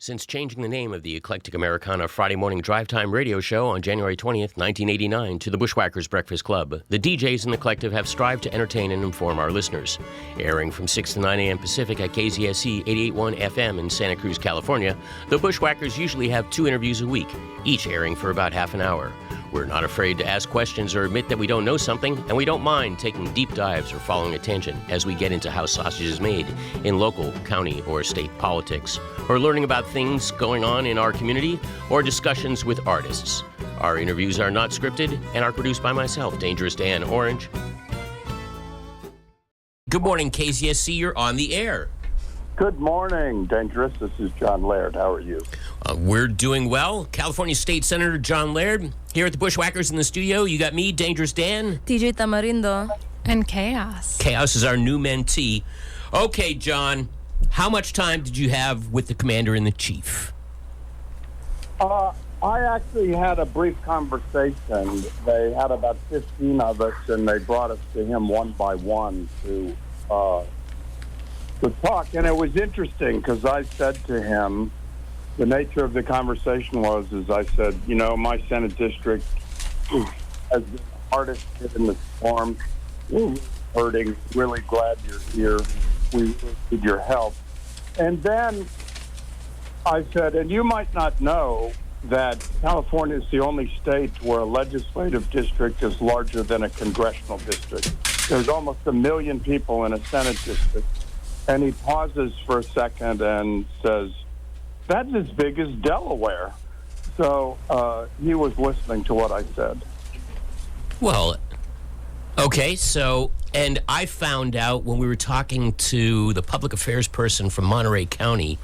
Since changing the name of the Eclectic Americana Friday morning drive time radio show on January 20th, 1989 to the Bushwhackers Breakfast Club, the DJs in the collective have strived to entertain and inform our listeners. Airing from 6 to 9 a.m. Pacific at KZSC 88.1 FM in Santa Cruz, California, the Bushwhackers usually have 2 interviews a week, each airing for about half an hour. We're not afraid to ask questions or admit that we don't know something, and we don't mind taking deep dives or following a tangent as we get into how sausage is made in local, county, or state politics, or learning about things going on in our community, or discussions with artists. Our interviews are not scripted and are produced by myself, Dangerous Dan Orange. Good morning, KZSC. You're on the air. Good morning, Dangerous. This is John Laird. How are you? We're doing well. California State Senator John Laird here at the Bushwhackers in the studio. You got me, Dangerous Dan. DJ Tamarindo. And Kaos. Kaos is our new mentee. Okay, John, how much time did you have with the Commander-in-Chief? I actually had a brief conversation. They had about 15 of us, and they brought us to him one by one to talk. And it was interesting because I said to him, the nature of the conversation is I said, you know, my Senate district has been the hardest hit in the storm. We're hurting. Really glad you're here. We need your help. And then I said, and you might not know that California is the only state where a legislative district is larger than a congressional district. There's almost 1 million people in a Senate district. And he pauses for a second and says, that's as big as Delaware. So he was listening to what I said. Well, okay, so, and I found out when we were talking to the public affairs person from Monterey County,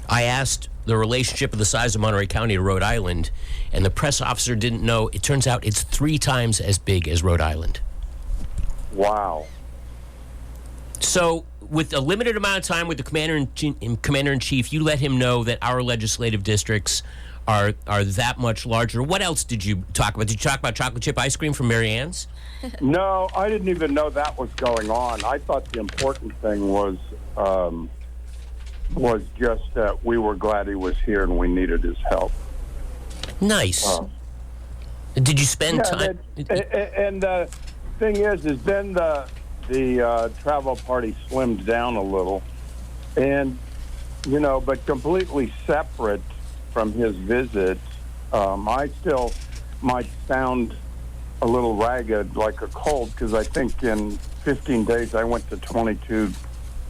I asked the relationship of the size of Monterey County to Rhode Island, and the press officer didn't know. It turns out it's 3 times as big as Rhode Island. Wow. So, with a limited amount of time with the Commander-in-Chief, you let him know that our legislative districts are that much larger. What else did you talk about? Did you talk about chocolate chip ice cream from Mary Ann's? No, I didn't even know that was going on. I thought the important thing was just that we were glad he was here and we needed his help. Nice. Did you spend time? And the thing is then the travel party slimmed down a little, and but completely separate from his visit. I still might sound a little ragged, like a cold, because I think in 15 days I went to 22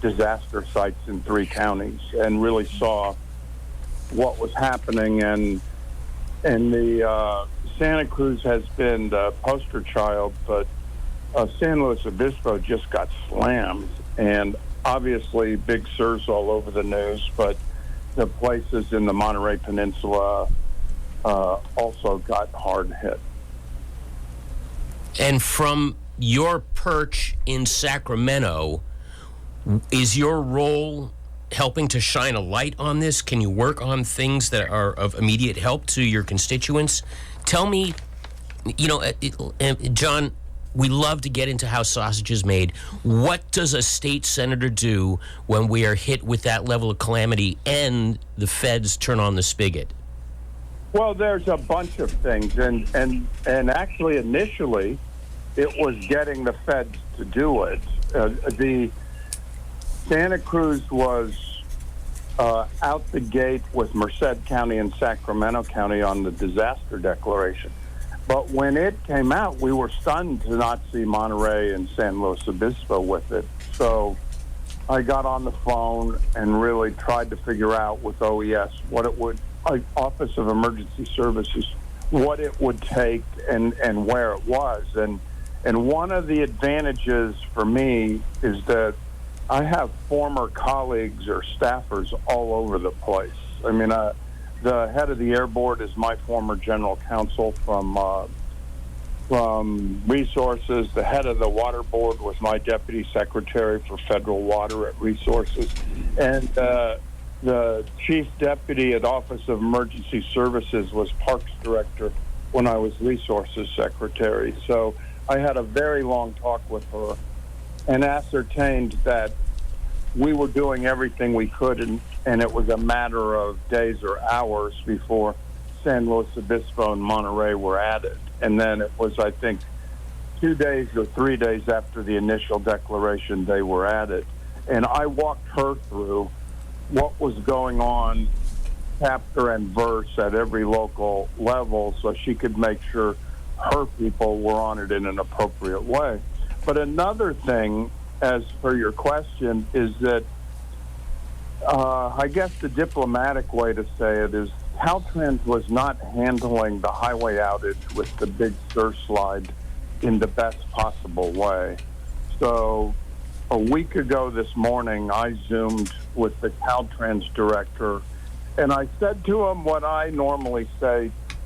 disaster sites in 3 counties and really saw what was happening, and the Santa Cruz has been the poster child, but San Luis Obispo just got slammed, and obviously big SIRS all over the news, but the places in the Monterey Peninsula also got hard hit. And from your perch in Sacramento, is your role helping to shine a light on this? Can you work on things that are of immediate help to your constituents? Tell me, John, we love to get into how sausage is made. What does a state senator do when we are hit with that level of calamity and the feds turn on the spigot? Well, there's a bunch of things, and actually initially it was getting the feds to do it. The Santa Cruz was out the gate with Merced County and Sacramento County on the disaster declaration. But when it came out, we were stunned to not see Monterey and San Luis Obispo with it. So I got on the phone and really tried to figure out with OES what it would, Office of Emergency Services, what it would take and where it was. And one of the advantages for me is that I have former colleagues or staffers all over the place. I mean, the head of the Air Board is my former general counsel from Resources. The head of the Water Board was my deputy secretary for federal water at Resources. And the chief deputy at Office of Emergency Services was Parks Director when I was Resources Secretary. So I had a very long talk with her and ascertained that we were doing everything we could, and and it was a matter of days or hours before San Luis Obispo and Monterey were added. And then it was, I think, 2 days or 3 days after the initial declaration they were added. And I walked her through what was going on, chapter and verse, at every local level, so she could make sure her people were on it in an appropriate way. But another thing, as per your question, is that I guess the diplomatic way to say it is Caltrans was not handling the highway outage with the big surslide in the best possible way. So a week ago this morning, I Zoomed with the Caltrans director, and I said to him what I normally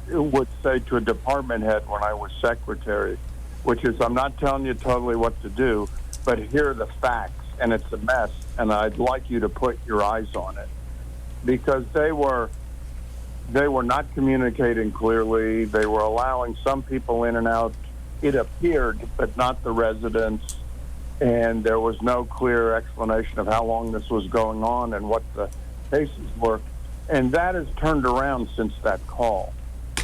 would say to a department head when I was secretary, which is, I'm not telling you totally what to do, but here are the facts, and it's a mess, and I'd like you to put your eyes on it. Because they were not communicating clearly. They were allowing some people in and out, it appeared, but not the residents. And there was no clear explanation of how long this was going on and what the cases were. And that has turned around since that call.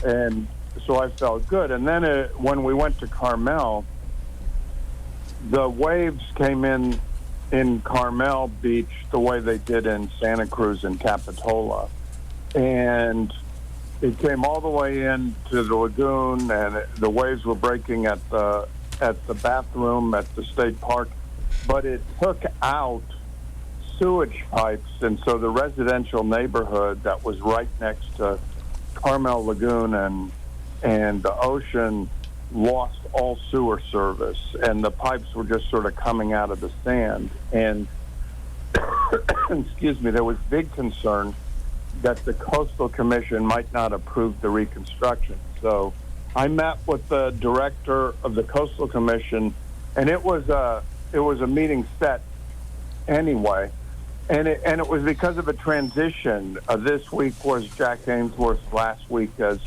And so I felt good. And then when we went to Carmel, the waves came in Carmel Beach the way they did in Santa Cruz and Capitola. And it came all the way into the lagoon, and the waves were breaking at the bathroom at the state park. But it took out sewage pipes, and so the residential neighborhood that was right next to Carmel Lagoon and the ocean lost all sewer service, and the pipes were just sort of coming out of the sand. And excuse me, there was big concern that the Coastal Commission might not approve the reconstruction. So I met with the director of the Coastal Commission, and it was a meeting set anyway, and it was because of a transition. This week was Jack Ainsworth, last week as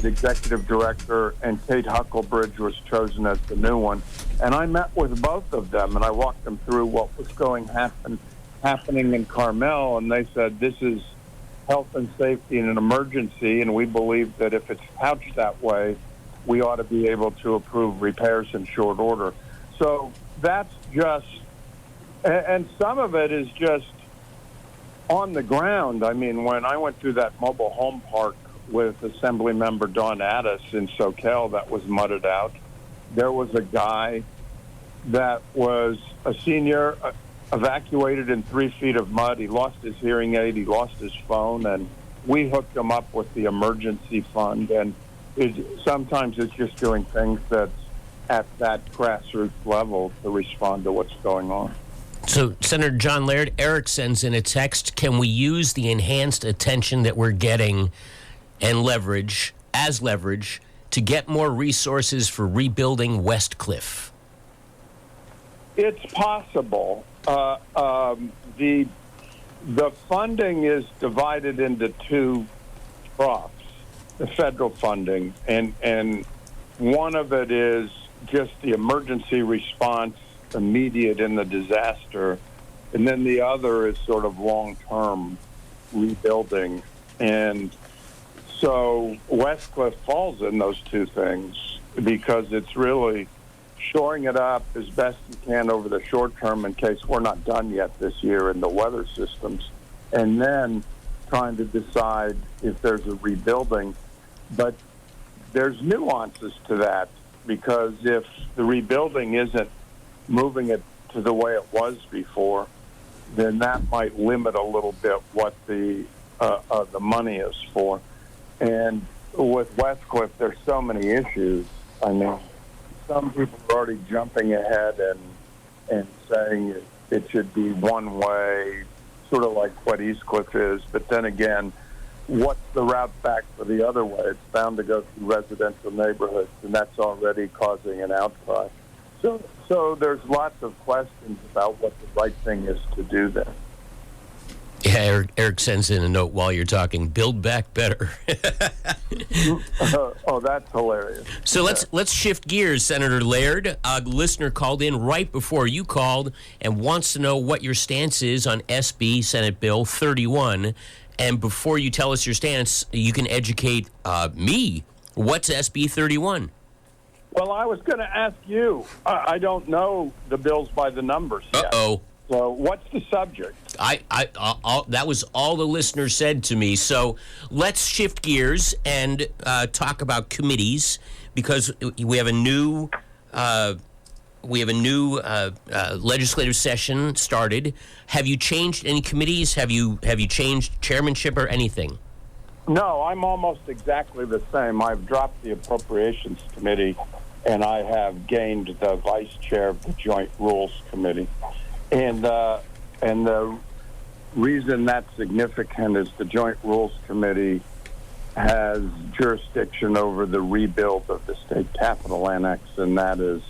executive director, and Kate Hucklebridge was chosen as the new one. And I met with both of them, and I walked them through what was happening in Carmel, and they said, this is health and safety in an emergency, and we believe that if it's couched that way, we ought to be able to approve repairs in short order. So that's just, and some of it is just on the ground. I mean, when I went through that mobile home park with Assemblymember Don Addis in Soquel that was mudded out, there was a guy that was a senior, evacuated in 3 feet of mud. He lost his hearing aid, he lost his phone, and we hooked him up with the emergency fund. And sometimes it's just doing things that's at that grassroots level to respond to what's going on. So, Senator John Laird, Eric sends in a text, can we use the enhanced attention that we're getting and leverage to get more resources for rebuilding West Cliff? It's possible. The funding is divided into two troughs, the federal funding, and one of it is just the emergency response, immediate in the disaster, and then the other is sort of long-term rebuilding. And so West Cliff falls in those two things because it's really shoring it up as best you can over the short term in case we're not done yet this year in the weather systems, and then trying to decide if there's a rebuilding. But there's nuances to that, because if the rebuilding isn't moving it to the way it was before, then that might limit a little bit what the money is for. And with West Cliff, there's so many issues. I mean, some people are already jumping ahead and saying it should be one way, sort of like what East Cliff is. But then again, what's the route back for the other way? It's bound to go through residential neighborhoods, and that's already causing an outcry. So there's lots of questions about what the right thing is to do there. Yeah, Eric sends in a note while you're talking. Build back better. Oh, that's hilarious. So let's shift gears, Senator Laird. A listener called in right before you called and wants to know what your stance is on SB Senate Bill 31. And before you tell us your stance, you can educate me. What's SB 31? Well, I was going to ask you. I don't know the bills by the numbers yet. Uh-oh. So what's the subject? That was all the listeners said to me. So let's shift gears and talk about committees, because we have a new legislative session started. Have you changed any committees? Have you changed chairmanship or anything? No, I'm almost exactly the same. I've dropped the Appropriations Committee, and I have gained the vice chair of the Joint Rules Committee. And the reason that's significant is the Joint Rules Committee has jurisdiction over the rebuild of the state capital annex, and that is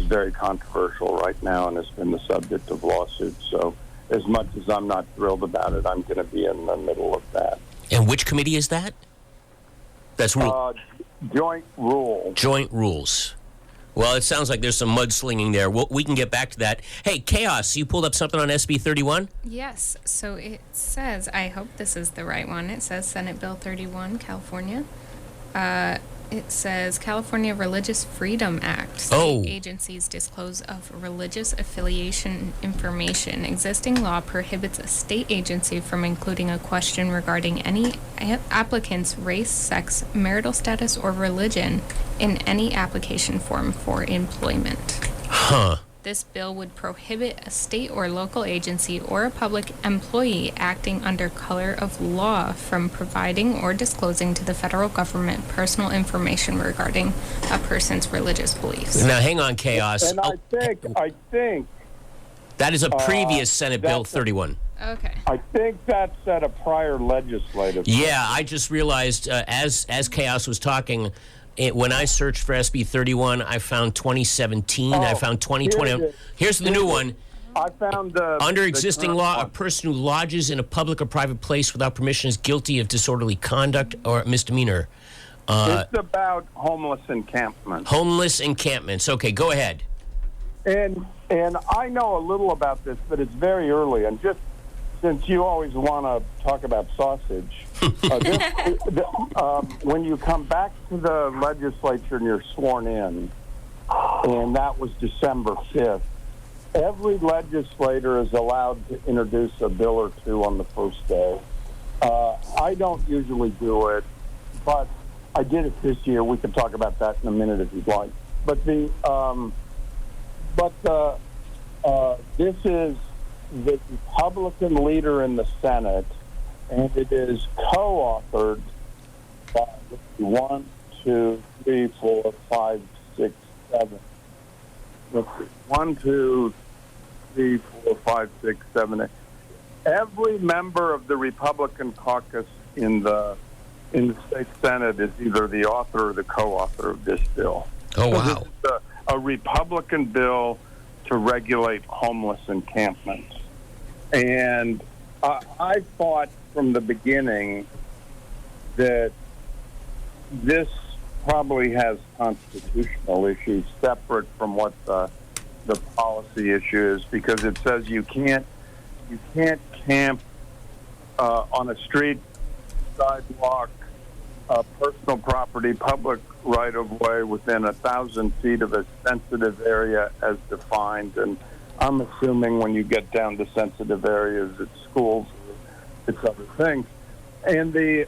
very controversial right now and has been the subject of lawsuits. So as much as I'm not thrilled about it, I'm going to be in the middle of that. And which committee is that? That's Joint Rules. Joint Rules. Well, it sounds like there's some mudslinging there. We can get back to that. Hey, Kaos, you pulled up something on SB 31? Yes. So it says, I hope this is the right one. It says Senate Bill 31, California. It says California Religious Freedom Act. State agencies disclose of religious affiliation information. Existing law prohibits a state agency from including a question regarding any applicant's race, sex, marital status, or religion in any application form for employment. Huh. This bill would prohibit a state or local agency or a public employee acting under color of law from providing or disclosing to the federal government personal information regarding a person's religious beliefs. Now, hang on, Kaos. And I think that is a previous Senate Bill 31. Okay. I think that's at a prior legislative. Yeah, I just realized as Kaos was talking, when I searched for SB 31, I found 2017. I found 2020. Here's the new one. I found under existing law, a person who lodges in a public or private place without permission is guilty of disorderly conduct or misdemeanor. It's about homeless encampments. Homeless encampments. Okay, go ahead. And I know a little about this, but it's very early. And just since you always want to talk about sausage, when you come back to the legislature and you're sworn in, and that was December 5th, every legislator is allowed to introduce a bill or two on the first day. I don't usually do it, but I did it this year. We can talk about that in a minute if you'd like. But this is the Republican leader in the Senate, and it is co-authored by 1, 2, 3, 4, 5, 6, 7. 1, 2, 3, 4, 5, 6, 7, 8. Every member of the Republican caucus in the state Senate is either the author or the co-author of this bill. Oh, wow. So this is a Republican bill to regulate homeless encampments. And I thought from the beginning that this probably has constitutional issues separate from what the policy issue is, because it says you can't camp on a street, sidewalk, personal property, public right-of-way within 1,000 feet of a sensitive area as defined. And I'm assuming when you get down to sensitive areas, it's schools, it's other things. And the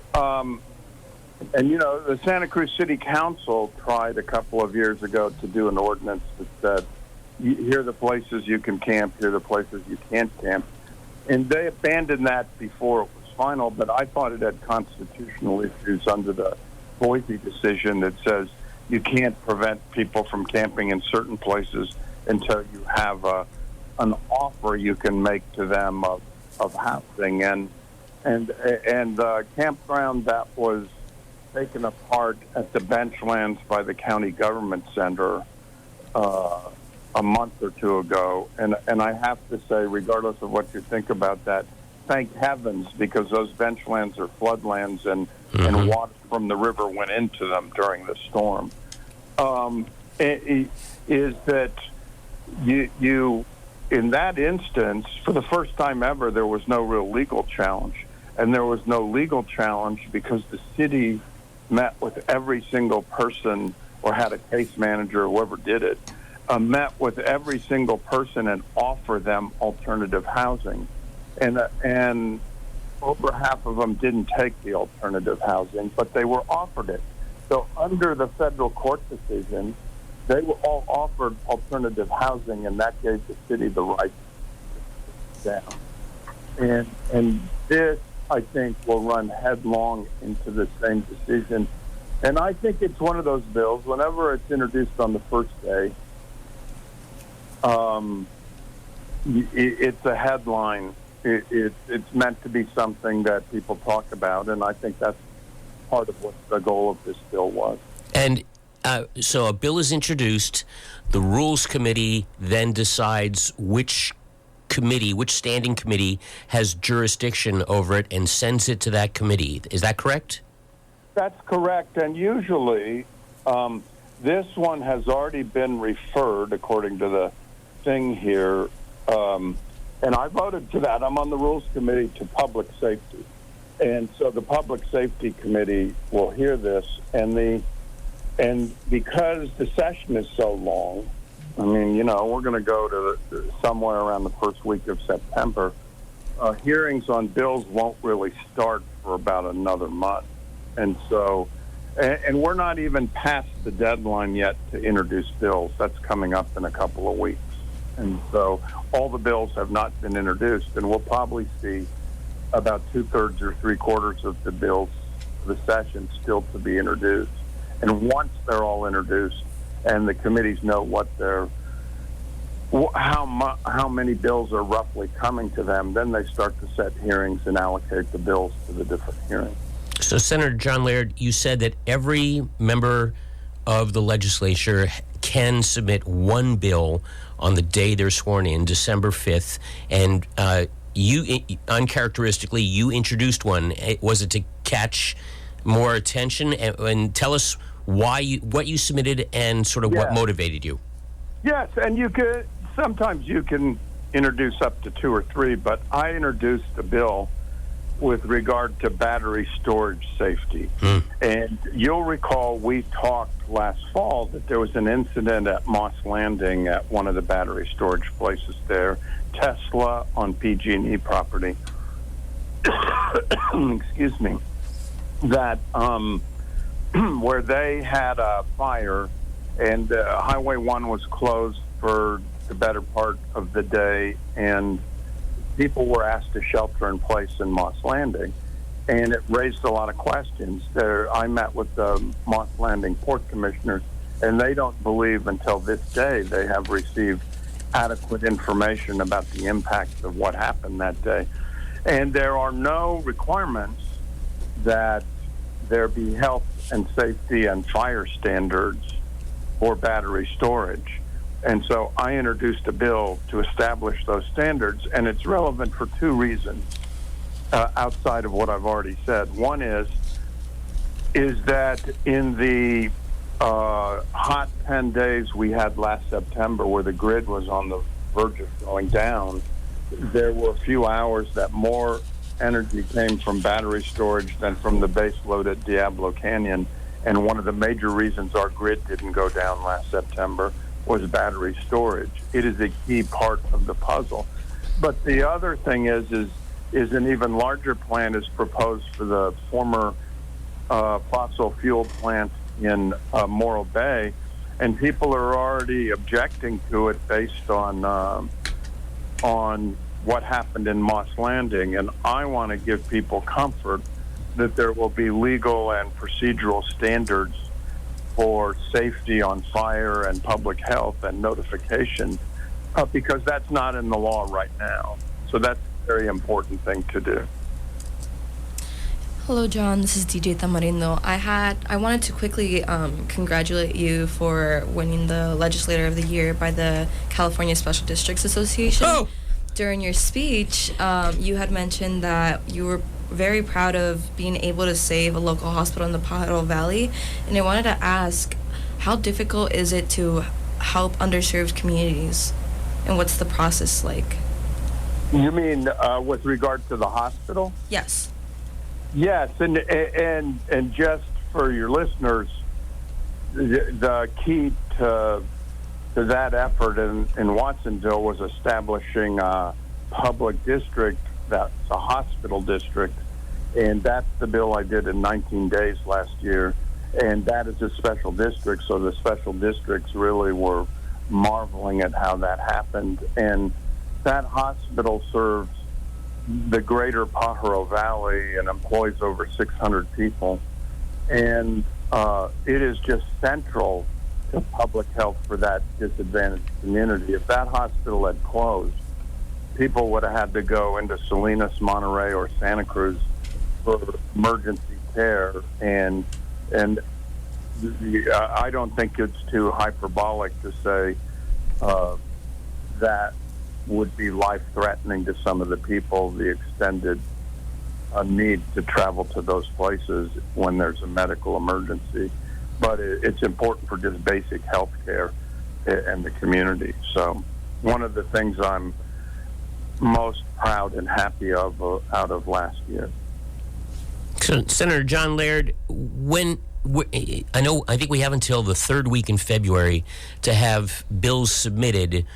Santa Cruz City Council tried a couple of years ago to do an ordinance that said, here are the places you can camp, here are the places you can't camp. And they abandoned that before it was final, but I thought it had constitutional issues under the Boise decision that says you can't prevent people from camping in certain places until you have an offer you can make to them of housing. And the campground that was taken apart at the Benchlands by the county government center a month or two ago, and I have to say, regardless of what you think about that, thank heavens, because those benchlands are floodlands, and water from the river went into them during the storm. Is that you in that instance, for the first time ever, there was no real legal challenge, and there was no legal challenge because the city met with every single person, or had a case manager, whoever did it, met with every single person and offered them alternative housing. And over half of them didn't take the alternative housing, but they were offered it. So under the federal court decision, they were all offered alternative housing, and that gave the city the right to down. And this, I think, will run headlong into the same decision. And I think it's one of those bills, whenever it's introduced on the first day, it's a headline. It's meant to be something that people talk about, and I think that's part of what the goal of this bill was. And so a bill is introduced, the Rules Committee then decides which standing committee has jurisdiction over it and sends it to that committee. Is that correct? That's correct, and usually this one has already been referred, according to the thing here, and I voted to that. I'm on the Rules Committee, to Public Safety. And so the Public Safety Committee will hear this, and because the session is so long, I mean, we're going to go to somewhere around the first week of September. Hearings on bills won't really start for about another month. And so, and we're not even past the deadline yet to introduce bills. That's coming up in a couple of weeks. And so all the bills have not been introduced, and we'll probably see about 2/3 or 3/4 of the bills for the session still to be introduced. And once they're all introduced and the committees know how many bills are roughly coming to them, then they start to set hearings and allocate the bills to the different hearings. So, Senator John Laird, you said that every member of the legislature can submit one bill on the day they're sworn in, December 5th, and you, uncharacteristically, you introduced one. Was it to catch more attention? And tell us what you submitted and sort of what motivated you. Yes, and sometimes you can introduce up to 2 or 3, but I introduced a bill with regard to battery storage safety. And you'll recall we talked last fall that there was an incident at Moss Landing at one of the battery storage places there, Tesla on PG&E property. Excuse me. That where they had a fire, and Highway 1 was closed for the better part of the day, and people were asked to shelter in place in Moss Landing, and it raised a lot of questions. I met with the Moss Landing Port Commissioners, and they don't believe until this day they have received adequate information about the impact of what happened that day. And there are no requirements that there be health and safety and fire standards for battery storage. And so I introduced a bill to establish those standards, and it's relevant for 2 reasons outside of what I've already said. One is that in the hot 10 days we had last September, where the grid was on the verge of going down, there were a few hours that more energy came from battery storage than from the base load at Diablo Canyon. And one of the major reasons our grid didn't go down last September was battery storage. It is a key part of the puzzle. But the other thing is an even larger plan is proposed for the former fossil fuel plant in Morro Bay, and people are already objecting to it based on what happened in Moss Landing. And I want to give people comfort that there will be legal and procedural standards for safety on fire and public health and notification, because that's not in the law right now. So that's a very important thing to do. Hello, John. This is DJ Tamarindo. I wanted to quickly congratulate you for winning the Legislator of the Year by the California Special Districts Association. Oh! During your speech, you had mentioned that you were very proud of being able to save a local hospital in the Pajaro Valley, and I wanted to ask, how difficult is it to help underserved communities, and what's the process like? You mean with regard to the hospital? Yes. Yes, and just for your listeners, the key to that effort in Watsonville was establishing a public district that's a hospital district, and that's the bill I did in 19 days last year, and that is a special district, so the special districts really were marveling at how that happened, and that hospital serves the greater Pajaro Valley and employs over 600 people, and it is just central to public health for that disadvantaged community. If that hospital had closed, people would have had to go into Salinas, Monterey, or Santa Cruz for emergency care, and I don't think it's too hyperbolic to say that would be life-threatening to some of the people, the extended need to travel to those places when there's a medical emergency. But it's important for just basic health care in the community. So one of the things I'm most proud and happy of out of last year. So, Senator John Laird, I think we have until the third week in February to have bills submitted.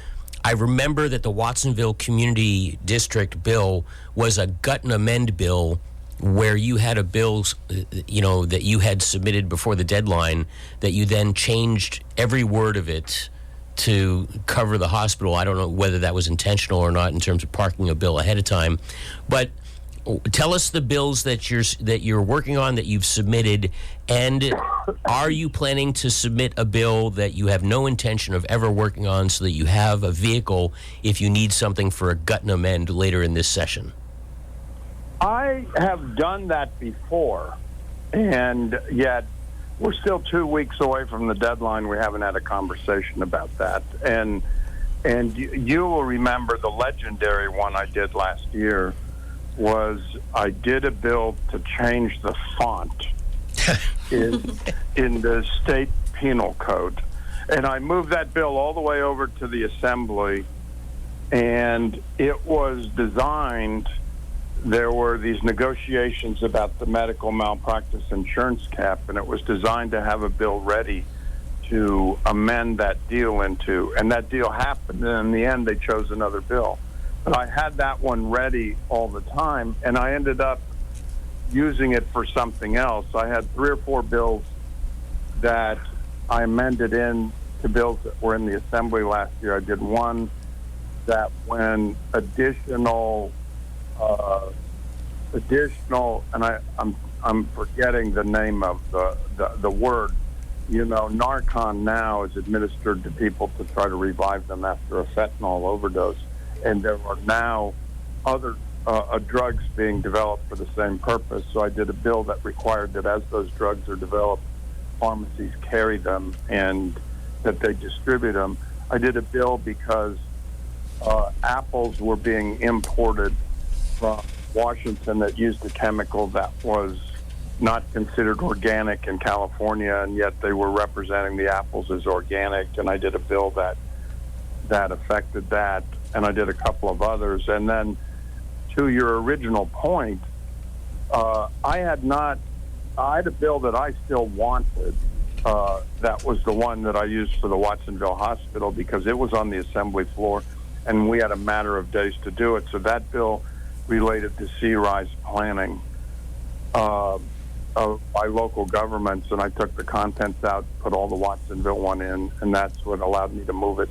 I remember that the Watsonville Community District bill was a gut and amend bill where you had a bill, that you had submitted before the deadline that you then changed every word of it to cover the hospital. I don't know whether that was intentional or not in terms of parking a bill ahead of time, but tell us the bills that you're working on, that you've submitted, and are you planning to submit a bill that you have no intention of ever working on so that you have a vehicle if you need something for a gut and amend later in this session? I have done that before, and yet we're still 2 weeks away from the deadline. We haven't had a conversation about that. And you will remember the legendary one I did last year was I did a bill to change the font in the state penal code. And I moved that bill all the way over to the assembly, and it was designed, there were these negotiations about the medical malpractice insurance cap, and it was designed to have a bill ready to amend that deal into, and that deal happened, and in the end they chose another bill. But I had that one ready all the time, and I ended up using it for something else. I had 3 or 4 bills that I amended in to bills that were in the assembly last year. I did one that when additional, and I'm forgetting the name of the word. Narcan now is administered to people to try to revive them after a fentanyl overdose. And there are now other drugs being developed for the same purpose. So I did a bill that required that as those drugs are developed, pharmacies carry them and that they distribute them. I did a bill because apples were being imported from Washington that used a chemical that was not considered organic in California, and yet they were representing the apples as organic. And I did a bill that affected that. And I did a couple of others. And then to your original point, I had a bill that I still wanted. That was the one that I used for the Watsonville Hospital because it was on the assembly floor and we had a matter of days to do it. So that bill related to sea-rise planning by local governments, and I took the contents out, put all the Watsonville one in, and that's what allowed me to move it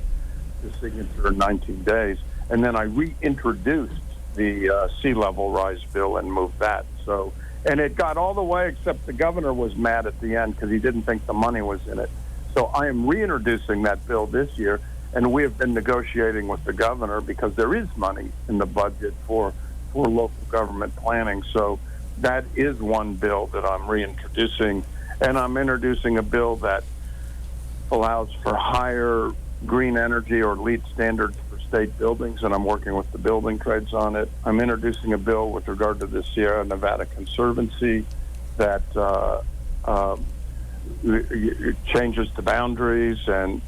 to signature in 19 days. And then I reintroduced the sea level rise bill and moved that. So, and it got all the way, except the governor was mad at the end because he didn't think the money was in it. So I am reintroducing that bill this year, and we have been negotiating with the governor because there is money in the budget for local government planning. So that is one bill that I'm reintroducing, and I'm introducing a bill that allows for higher green energy or LEED standards for state buildings, and I'm working with the building trades on it. I'm introducing a bill with regard to the Sierra Nevada Conservancy that changes the boundaries and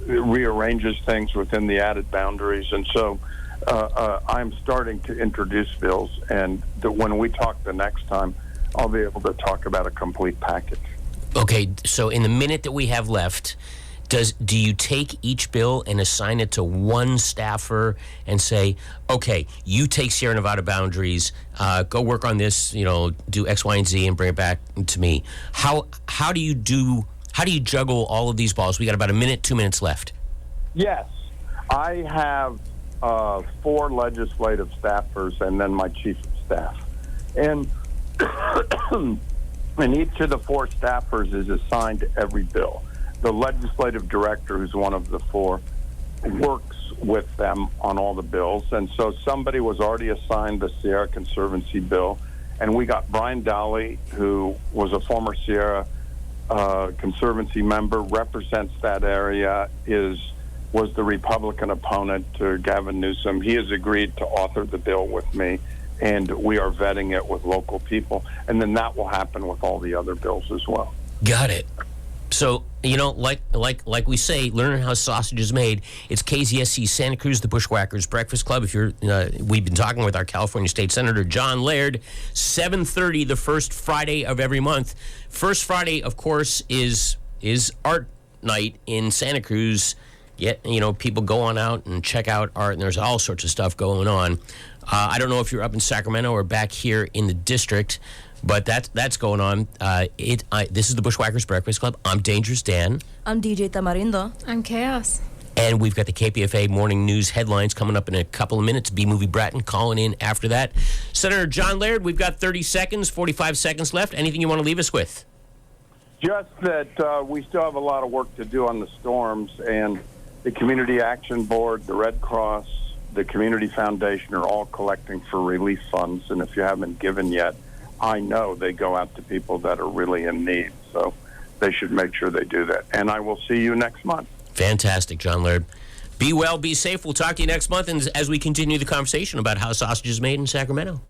rearranges things within the added boundaries. And so I'm starting to introduce bills, and when we talk the next time, I'll be able to talk about a complete package. Okay, so in the minute that we have left, do you take each bill and assign it to one staffer and say, okay, you take Sierra Nevada boundaries, go work on this, do X, Y, and Z, and bring it back to me? How do you juggle all of these balls? We got about 2 minutes left. Yes, I have 4 legislative staffers and then my chief of staff, and and each of the 4 staffers is assigned to every bill. The legislative director, who's one of the 4, works with them on all the bills. And so somebody was already assigned the Sierra Conservancy bill, and we got Brian Dowley, who was a former Sierra Conservancy member, represents that area, was the Republican opponent to Gavin Newsom. He has agreed to author the bill with me, and we are vetting it with local people. And then that will happen with all the other bills as well. Got it. So, like we say, learn how sausage is made. It's KZSC Santa Cruz, the Bushwhackers Breakfast Club. If we've been talking with our California State Senator John Laird. 7:30, the first Friday of every month. First Friday, of course, is art night in Santa Cruz. People go on out and check out art, and there's all sorts of stuff going on. I don't know if you're up in Sacramento or back here in the district, but that's going on. This is the Bushwhackers Breakfast Club. I'm Dangerous Dan. I'm DJ Tamarindo. I'm Kaos. And we've got the KPFA Morning News headlines coming up in a couple of minutes. B-Movie Bratton calling in after that. Senator John Laird, we've got 45 seconds left. Anything you want to leave us with? Just that we still have a lot of work to do on the storms, and the Community Action Board, the Red Cross, the Community Foundation are all collecting for relief funds. And if you haven't given yet, I know they go out to people that are really in need. So they should make sure they do that. And I will see you next month. Fantastic, John Laird. Be well, be safe. We'll talk to you next month as we continue the conversation about how sausage is made in Sacramento.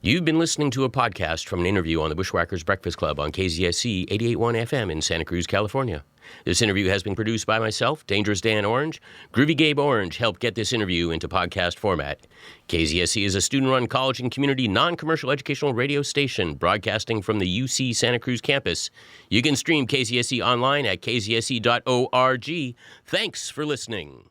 You've been listening to a podcast from an interview on the Bushwhackers Breakfast Club on KZSC 88.1 FM in Santa Cruz, California. This interview has been produced by myself, Dangerous Dan Orange. Groovy Gabe Orange helped get this interview into podcast format. KZSC is a student-run college and community non-commercial educational radio station broadcasting from the UC Santa Cruz campus. You can stream KZSC online at kzsc.org. Thanks for listening.